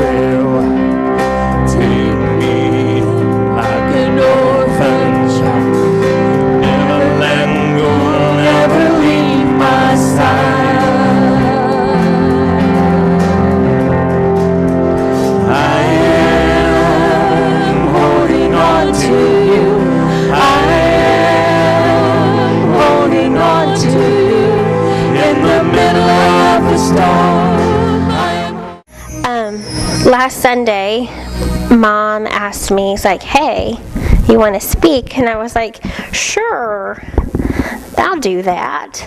will take me like an orphan child. Never let go, never leave my side. I am holding on to you. I am holding on to you. In the middle of the storm. Last Sunday, Mom asked me, he's like, hey, you want to speak? And I was like, sure, I'll do that.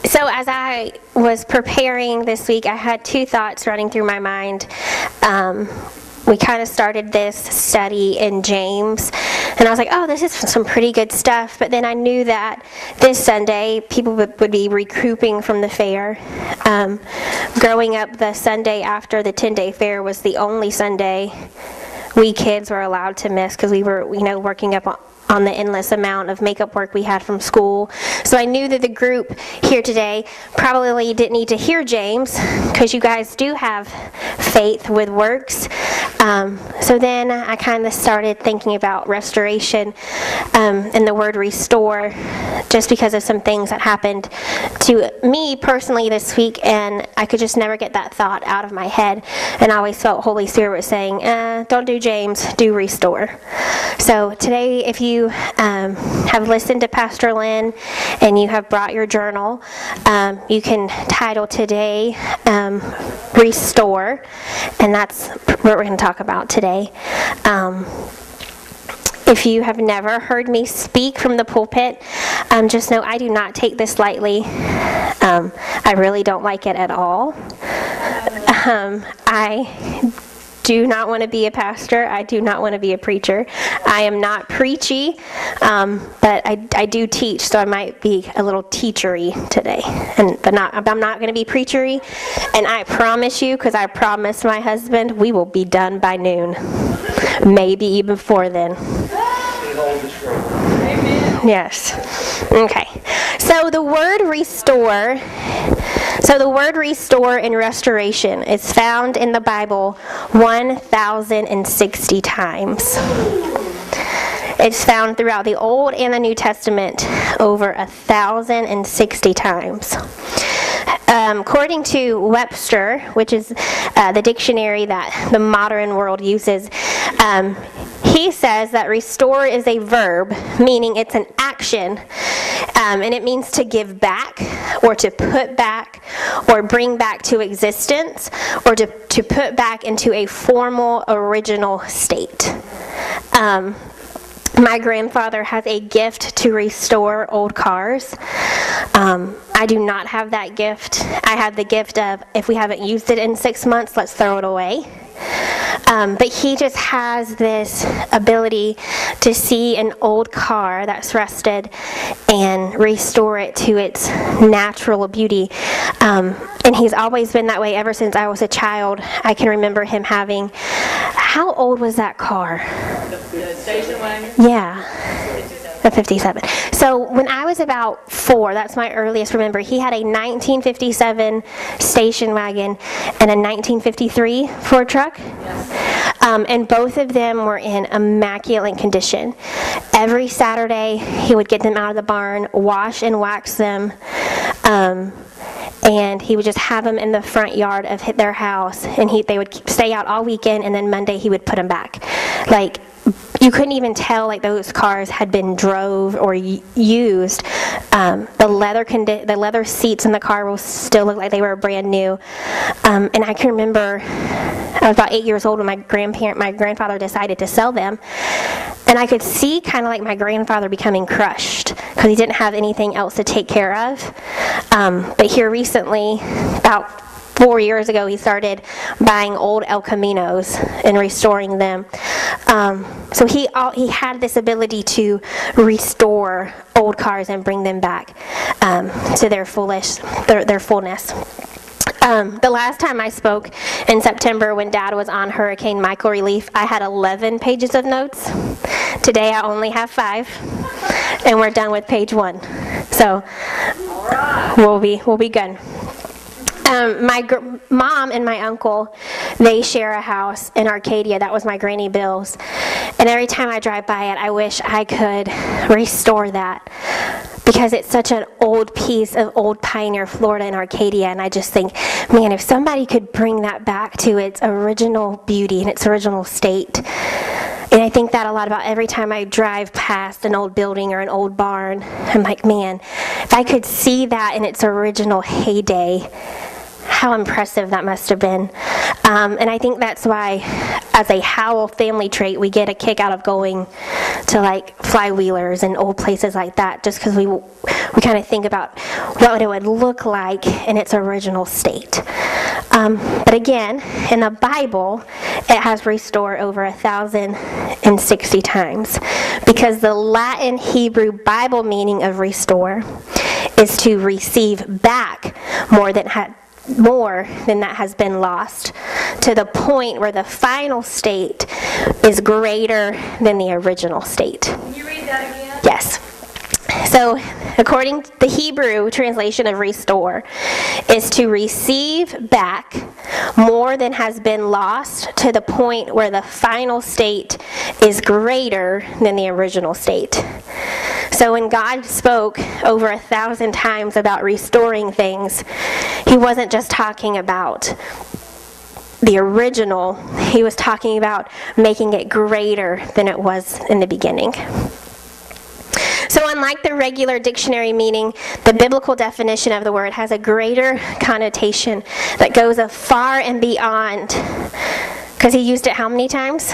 So as I was preparing this week, I had two thoughts running through my mind. We kind of started this study in James, and I was like, oh, this is some pretty good stuff. But then I knew that this Sunday, people would be recouping from the fair. Growing up, the Sunday after the 10-day fair was the only Sunday we kids were allowed to miss because we were, working up on the endless amount of makeup work we had from school. So I knew that the group here today probably didn't need to hear James because you guys do have faith with works. So then I kind of started thinking about restoration and the word restore, just because of some things that happened to me personally this week, and I could just never get that thought out of my head. And I always felt Holy Spirit was saying, don't do James, do restore. So today, if you have listened to Pastor Lynn and you have brought your journal, you can title today Restore, and that's what we're going to talk about today. If you have never heard me speak from the pulpit, just know I do not take this lightly. I really don't like it at all. I do not want to be a pastor. I do not want to be a preacher. I am not preachy, but I do teach, so I might be a little teachery today. I'm not going to be preachery, and I promise you, because I promised my husband, we will be done by noon, maybe even before then. Amen. Yes. Okay. So the word restore and restoration is found in the Bible 1,060 times. It's found throughout the Old and the New Testament over 1,060 times. According to Webster, which is the dictionary that the modern world uses, he says that restore is a verb, meaning it's an action, and it means to give back, or to put back, or bring back to existence, or to put back into a formal, original state. My grandfather has a gift to restore old cars. I do not have that gift. I have the gift of, if we haven't used it in 6 months, let's throw it away. But he just has this ability to see an old car that's rusted and restore it to its natural beauty. And he's always been that way ever since I was a child. I can remember him having, how old was that car? The station wagon? Yeah. A 57. So when I was about 4, that's my earliest remember, he had a 1957 station wagon and a 1953 Ford truck. Yes. And both of them were in immaculate condition. Every Saturday, he would get them out of the barn, wash and wax them, and he would just have them in the front yard of their house, and they would stay out all weekend, and then Monday he would put them back. Like, you couldn't even tell like those cars had been drove or used. The leather seats in the car will still look like they were brand new. And I can remember I was about 8 years old when my grandfather decided to sell them. And I could see kind of like my grandfather becoming crushed because he didn't have anything else to take care of. But here recently, about 4 years ago, he started buying old El Caminos and restoring them. So he had this ability to restore old cars and bring them back to their fullness. The last time I spoke in September when Dad was on Hurricane Michael relief, I had 11 pages of notes. Today I only have 5, and we're done with page 1. So we'll be good. My mom and my uncle, they share a house in Arcadia. That was my Granny Bill's. And every time I drive by it, I wish I could restore that, because it's such an old piece of old Pioneer, Florida in Arcadia. And I just think, man, if somebody could bring that back to its original beauty and its original state. And I think that a lot about every time I drive past an old building or an old barn. I'm like, man, if I could see that in its original heyday, how impressive that must have been. And I think that's why, as a Howell family trait, we get a kick out of going to like Flywheelers and old places like that, just because we kind of think about what it would look like in its original state. But again, in the Bible, it has restore over 1,060 times, because the Latin Hebrew Bible meaning of restore is to receive back more than that has been lost, to the point where the final state is greater than the original state. Can you read that again? Yes. So, according to the Hebrew translation of restore, is to receive back more than has been lost, to the point where the final state is greater than the original state. So when God spoke over 1,000 times about restoring things, He wasn't just talking about the original, He was talking about making it greater than it was in the beginning. So unlike the regular dictionary meaning, the biblical definition of the word has a greater connotation that goes far and beyond, because He used it how many times?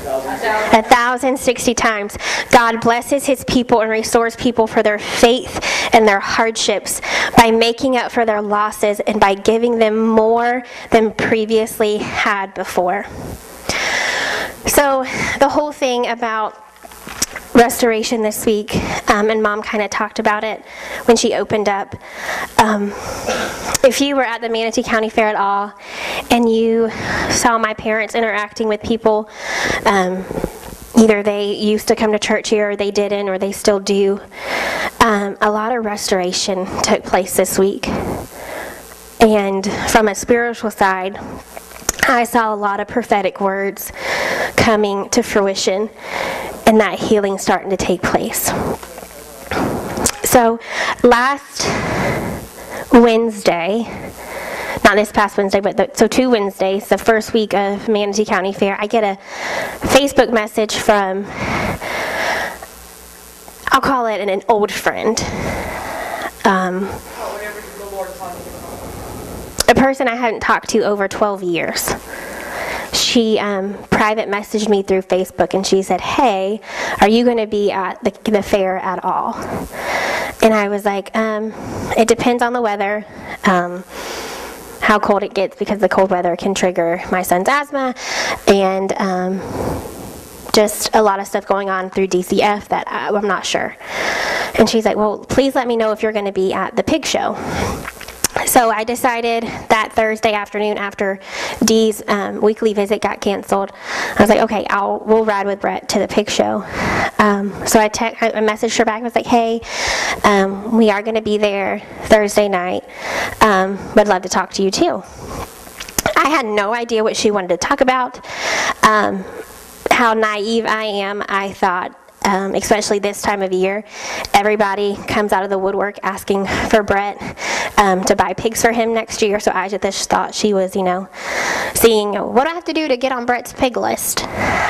1,060 times. God blesses His people and restores people for their faith and their hardships by making up for their losses and by giving them more than previously had before. So the whole thing about restoration this week, and Mom kind of talked about it when she opened up. If you were at the Manatee County Fair at all and you saw my parents interacting with people, either they used to come to church here or they didn't, or they still do, a lot of restoration took place this week. And from a spiritual side, I saw a lot of prophetic words coming to fruition and that healing starting to take place. So last Wednesday, not this past Wednesday, but 2 Wednesdays, the first week of Manatee County Fair, I get a Facebook message from, I'll call it an old friend. Whatever the Lord talking about. A person I hadn't talked to over 12 years. She private messaged me through Facebook, and she said, "Hey, are you going to be at the fair at all?" And I was like, "It depends on the weather, how cold it gets, because the cold weather can trigger my son's asthma, and just a lot of stuff going on through DCF that I'm not sure." And she's like, "Well, please let me know if you're going to be at the pig show." So I decided that Thursday afternoon, after Dee's weekly visit got canceled, I was like, okay, we'll ride with Brett to the pig show. So I messaged her back. I was like, hey, we are going to be there Thursday night. Would love to talk to you too. I had no idea what she wanted to talk about. How naive I am, I thought, especially this time of year, everybody comes out of the woodwork asking for Brett to buy pigs for him next year. So I just thought she was, seeing what do I have to do to get on Brett's pig list.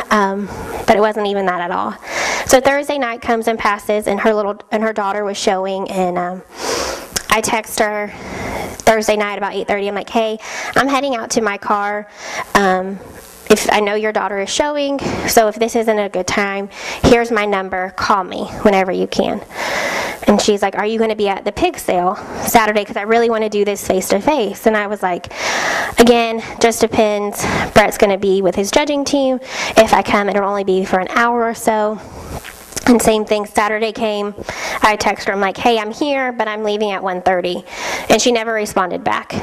But it wasn't even that at all. So Thursday night comes and passes, and her daughter was showing, and I text her Thursday night about 8:30. I'm like, hey, I'm heading out to my car. If I know your daughter is showing, so if this isn't a good time, here's my number. Call me whenever you can. And she's like, are you going to be at the pig sale Saturday? Because I really want to do this face-to-face. And I was like, again, just depends. Brett's going to be with his judging team. If I come, it'll only be for an hour or so. And same thing, Saturday came, I texted her, I'm like, hey, I'm here, but I'm leaving at 1:30. And she never responded back.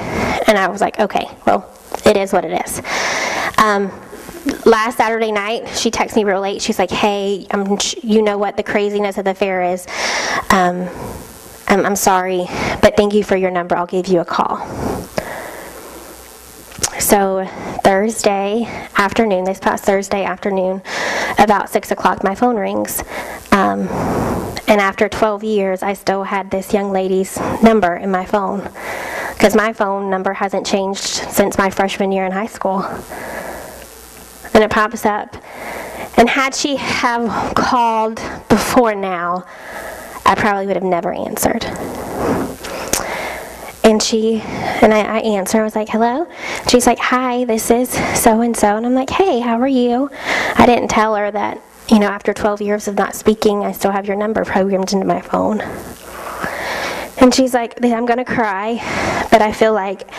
And I was like, okay, well, it is what it is. Last Saturday night, she texted me real late. She's like, hey, you know what the craziness of the fair is. I'm sorry, but thank you for your number. I'll give you a call. So Thursday afternoon, this past Thursday afternoon, about 6 o'clock, my phone rings. And after 12 years, I still had this young lady's number in my phone, because my phone number hasn't changed since my freshman year in high school. And it pops up. And had she have called before now, I probably would have never answered. And I answer. I was like, hello? She's like, hi, this is so-and-so. And I'm like, hey, how are you? I didn't tell her that, after 12 years of not speaking, I still have your number programmed into my phone. And she's like, I'm going to cry, but I feel like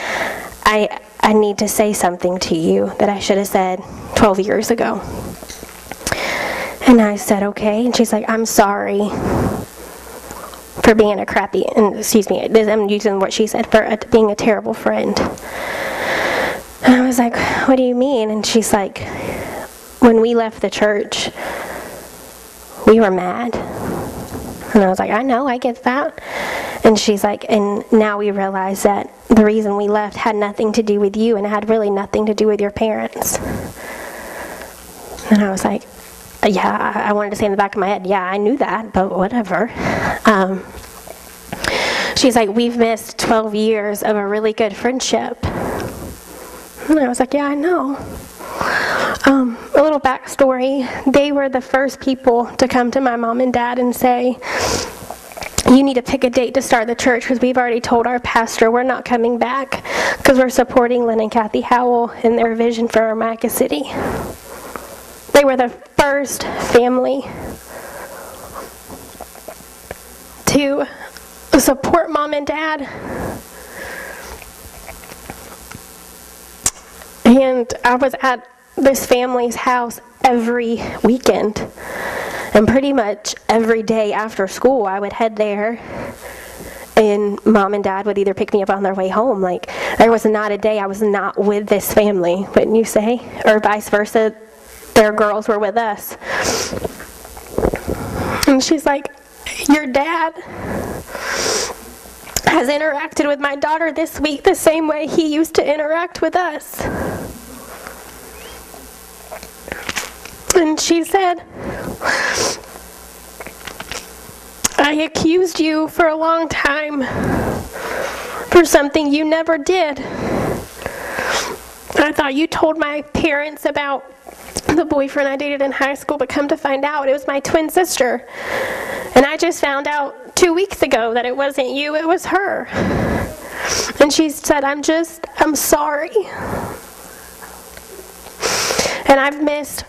I need to say something to you that I should have said 12 years ago. And I said, okay. And she's like, I'm sorry for being a crappy, and excuse me, I'm using what she said, for being a terrible friend. And I was like, what do you mean? And she's like, when we left the church, we were mad. And I was like, I know, I get that. And she's like, and now we realize that the reason we left had nothing to do with you, and it had really nothing to do with your parents. And I was like, yeah, I wanted to say in the back of my head, yeah, I knew that, but whatever. She's like, we've missed 12 years of a really good friendship. And I was like, yeah, I know. A little backstory. They were the first people to come to my mom and dad and say, you need to pick a date to start the church, because we've already told our pastor we're not coming back because we're supporting Lynn and Kathy Howell in their vision for Armaca City. They were the first family to support mom and dad. And I was at this family's house every weekend. And pretty much every day after school, I would head there, and mom and dad would either pick me up on their way home. Like, there was not a day I was not with this family, wouldn't you say? Or vice versa, their girls were with us. And she's like, your dad has interacted with my daughter this week the same way he used to interact with us. And she said, I accused you for a long time for something you never did. I thought you told my parents about the boyfriend I dated in high school, but come to find out it was my twin sister. And I just found out 2 weeks ago that it wasn't you, it was her. And she said, I'm sorry. And I've missed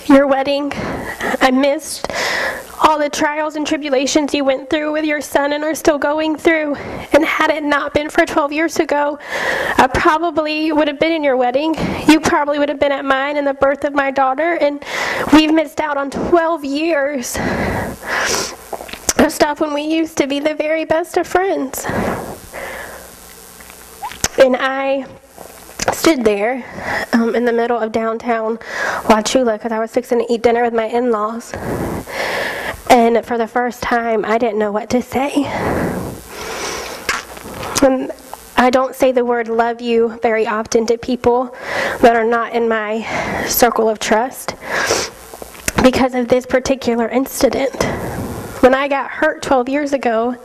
your wedding. I missed all the trials and tribulations you went through with your son and are still going through. And had it not been for 12 years ago, I probably would have been in your wedding. You probably would have been at mine and the birth of my daughter. And we've missed out on 12 years of stuff when we used to be the very best of friends. And I stood there in the middle of downtown Wauchula because I was fixing to eat dinner with my in-laws. And for the first time, I didn't know what to say. And I don't say the word love you very often to people that are not in my circle of trust because of this particular incident. When I got hurt 12 years ago,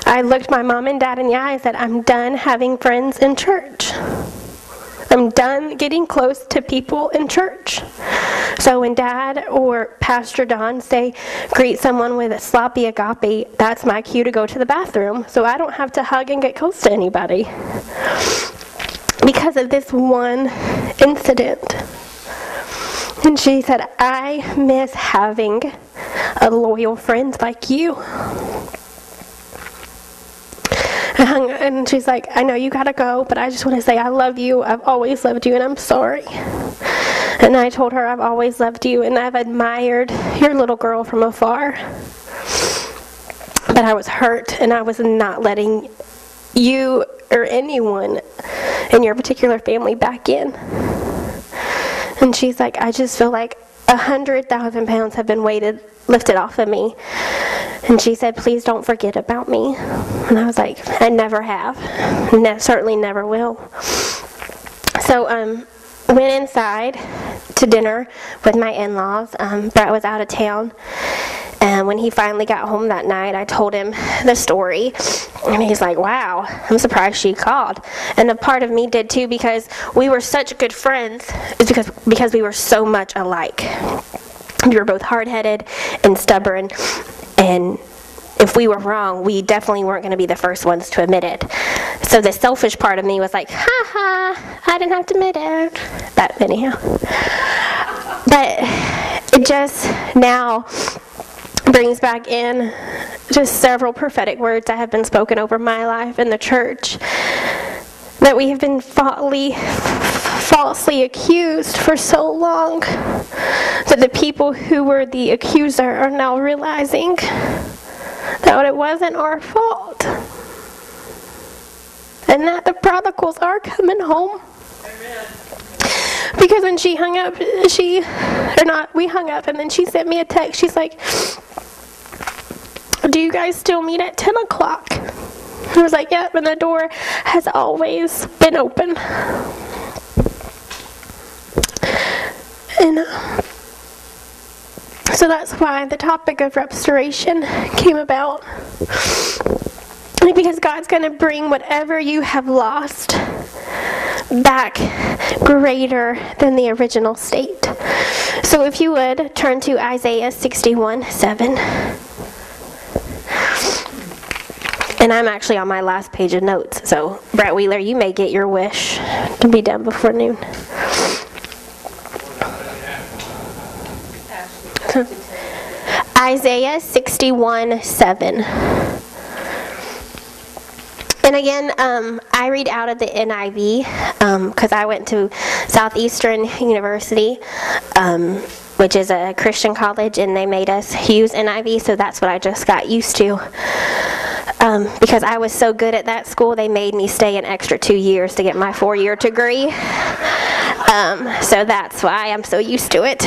I looked my mom and dad in the eye and said, I'm done having friends in church. I'm done getting close to people in church. So when Dad or Pastor Don say, greet someone with a sloppy agape, that's my cue to go to the bathroom. So I don't have to hug and get close to anybody. Because of this one incident. And she said, I miss having a loyal friend like you. And she's like, I know you gotta go, but I just want to say I love you. I've always loved you, and I'm sorry. And I told her I've always loved you, and I've admired your little girl from afar. But I was hurt, and I was not letting you or anyone in your particular family back in. And she's like, I just feel like 100,000 pounds have been lifted off of me. And she said, please don't forget about me. And I was like, I never have. Certainly never will. So, went inside to dinner with my in-laws. Brett was out of town. And when he finally got home that night, I told him the story. And he's like, wow, I'm surprised she called. And a part of me did too, because we were such good friends. It's because we were so much alike. We were both hard-headed and stubborn. And if we were wrong, we definitely weren't going to be the first ones to admit it. So the selfish part of me was like, ha ha, I didn't have to admit it. That anyhow. But it just now brings back in just several prophetic words that have been spoken over my life in the church, that we have been falsely accused for so long, that the people who were the accuser are now realizing that it wasn't our fault, and that the prodigals are coming home. Amen. Because when she hung up, we hung up, and then she sent me a text. She's like, do you guys still meet at 10 o'clock? I was like, yep, and the door has always been open. And so that's why the topic of restoration came about. Because God's going to bring whatever you have lost back greater than the original state. So if you would, turn to Isaiah 61:7. And I'm actually on my last page of notes. So, Brett Wheeler, you may get your wish to be done before noon. Isaiah 61:7. And again, I read out of the NIV because I went to Southeastern University, which is a Christian college, and they made us use NIV, so that's what I just got used to. Because I was so good at that school, they made me stay an extra 2 years to get my 4-year degree. So that's why I'm so used to it.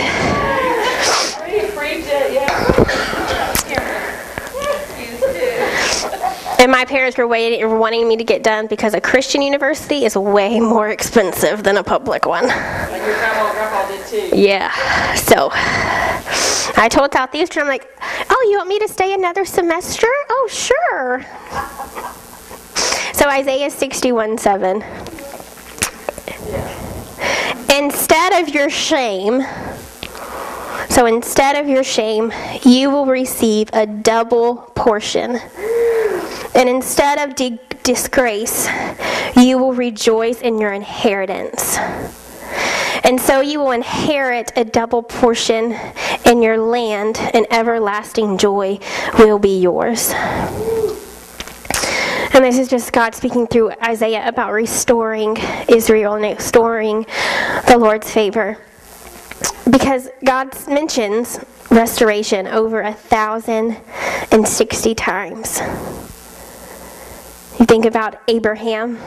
And my parents were wanting me to get done because a Christian university is way more expensive than a public one. Like your grandma and grandpa did too. Yeah. So I told Southeastern, I'm like, oh, you want me to stay another semester? Oh, sure. So Isaiah 61:7. Instead of your shame, you will receive a double portion. And instead of disgrace, you will rejoice in your inheritance. And so you will inherit a double portion in your land, and everlasting joy will be yours. And this is just God speaking through Isaiah about restoring Israel and restoring the Lord's favor. Because God mentions restoration over 1,060 times. You think about Abraham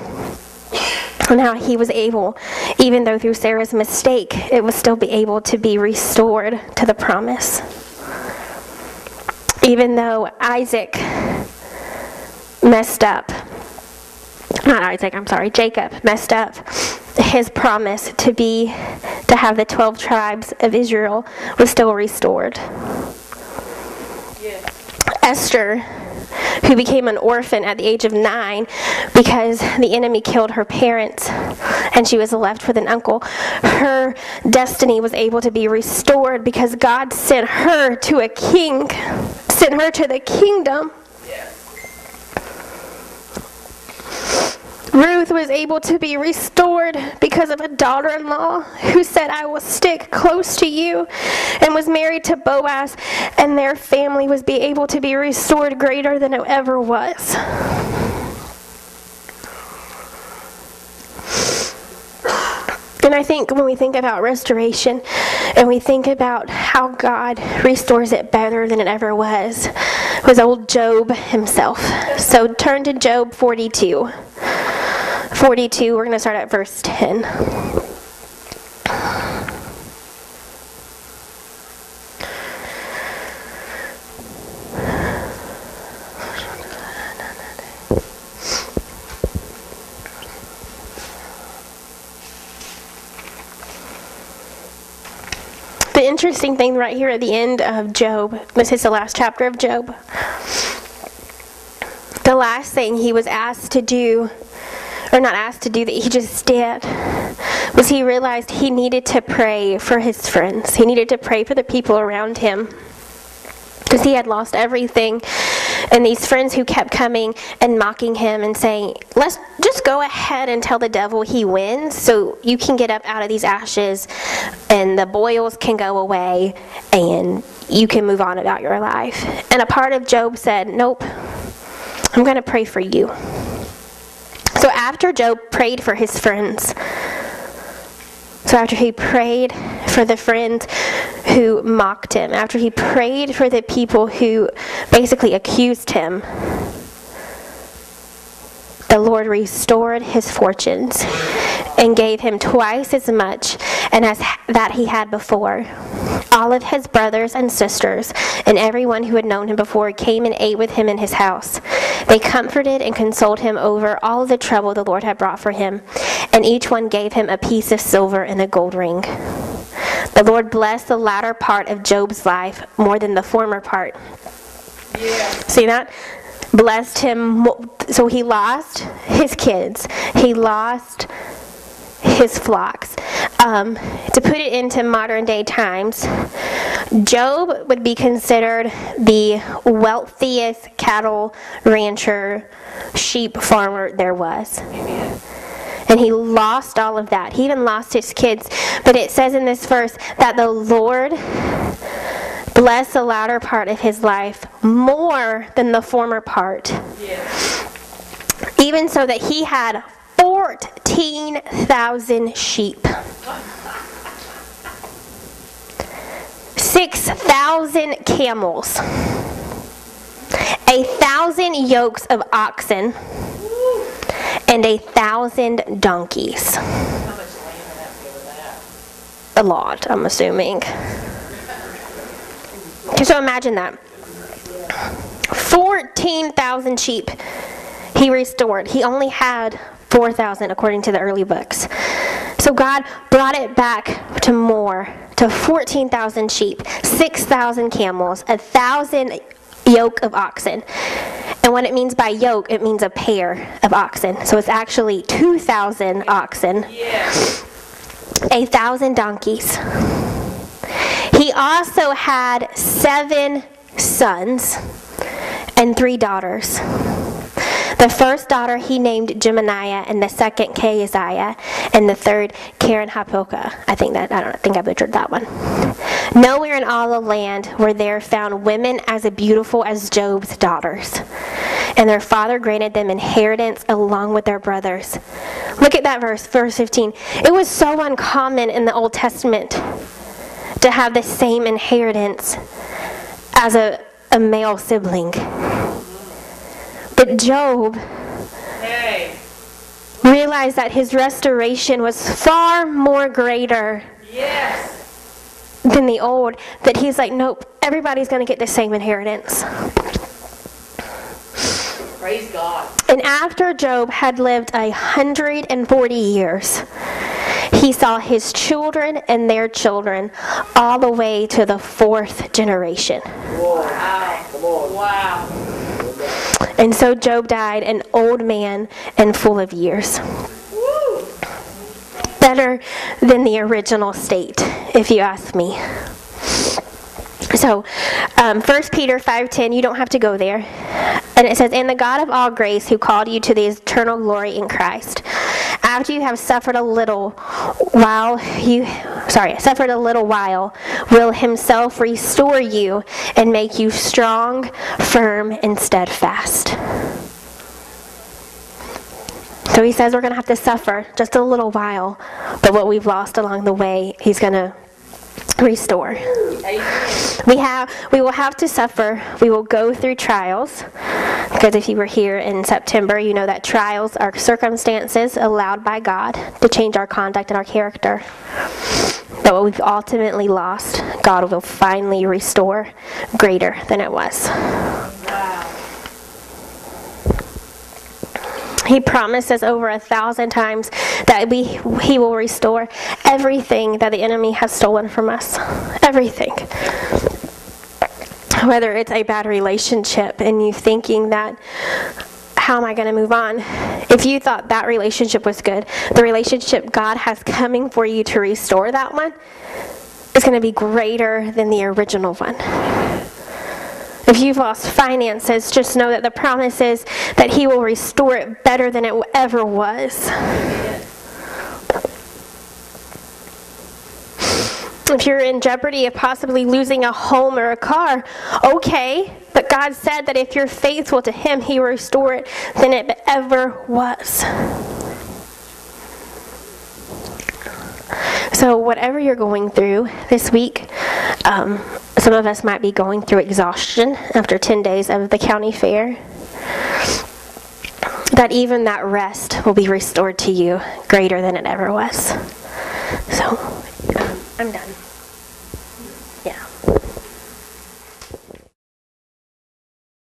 and how he was able, even though through Sarah's mistake, it was still be able to be restored to the promise. Even though Jacob messed up his promise to have the 12 tribes of Israel was still restored. Yes. Esther, who became an orphan at the age of 9 because the enemy killed her parents and she was left with an uncle, her destiny was able to be restored because God sent her to a king, sent her to the kingdom. Ruth was able to be restored because of a daughter-in-law who said, I will stick close to you, and was married to Boaz, and their family was able to be restored greater than it ever was. And I think when we think about restoration and we think about how God restores it better than it ever was old Job himself. So turn to Job 42. 42, we're going to start at verse 10. the interesting thing right here at the end of Job, this is the last chapter of Job. The last thing he was asked to do, or not asked to do, that he just did, was he realized he needed to pray for his friends. He needed to pray for the people around him, because he had lost everything. And these friends who kept coming and mocking him and saying, let's just go ahead and tell the devil he wins so you can get up out of these ashes and the boils can go away and you can move on about your life. And a part of Job said, nope, I'm going to pray for you. So after Job prayed for his friends, so after he prayed for the friends who mocked him, after he prayed for the people who basically accused him, the Lord restored his fortunes and gave him twice as much and as that he had before. All of his brothers and sisters and everyone who had known him before came and ate with him in his house. They comforted and consoled him over all the trouble the Lord had brought for him, and each one gave him a piece of silver and a gold ring. The Lord blessed the latter part of Job's life more than the former part. Yeah. See that? Blessed him. So he lost his kids. He lost his flocks. To put it into modern day times, Job would be considered the wealthiest cattle rancher, sheep farmer there was. Amen. And he lost all of that. He even lost his kids. But it says in this verse that the Lord blessed the latter part of his life more than the former part. Yes. Even so that he had 14,000 sheep, 6,000 camels, 1,000 yokes of oxen, and 1,000 donkeys. How much land would have to go with that? A lot, I'm assuming. So imagine that. 14,000 sheep he restored. He only had 4,000 according to the early books. So God brought it back to more, to 14,000 sheep, 6,000 camels, 1,000 yoke of oxen. And what it means by yoke, it means a pair of oxen. So it's actually 2,000 oxen, Yes. 1,000 donkeys. He also had 7 sons and 3 daughters. The first daughter he named Jeminiah, and the second Keziah, and the third Karen Hapilka. I think I butchered that one. Nowhere in all the land were there found women as beautiful as Job's daughters, and their father granted them inheritance along with their brothers. Look at that verse 15. It was so uncommon in the Old Testament to have the same inheritance as a male sibling. But Job realized that his restoration was far more greater Yes. than the old, that he's like, nope, everybody's going to get the same inheritance. Praise God. And after Job had lived 140 years, he saw his children and their children all the way to the 4th generation. Wow. Come on. Wow. And so Job died an old man and full of years. Woo. Better than the original state, if you ask me. So, 1 Peter 5:10, you don't have to go there. And it says, "And the God of all grace, who called you to the eternal glory in Christ, after you have suffered a little while, will himself restore you and make you strong, firm, and steadfast." So he says we're going to have to suffer just a little while, but what we've lost along the way, he's going to restore. Amen. We will have to suffer. We will go through trials. Because if you were here in September, you know that trials are circumstances allowed by God to change our conduct and our character. But what we've ultimately lost, God will finally restore greater than it was. Wow. He promises over 1,000 times that He will restore everything that the enemy has stolen from us. Everything. Whether it's a bad relationship and you thinking that, how am I going to move on? If you thought that relationship was good, the relationship God has coming for you to restore that one is going to be greater than the original one. If you've lost finances, just know that the promise is that He will restore it better than it ever was. If you're in jeopardy of possibly losing a home or a car, okay, but God said that if you're faithful to Him, He will restore it than it ever was. So whatever you're going through this week, some of us might be going through exhaustion after 10 days of the county fair, that even that rest will be restored to you greater than it ever was. So, I'm done.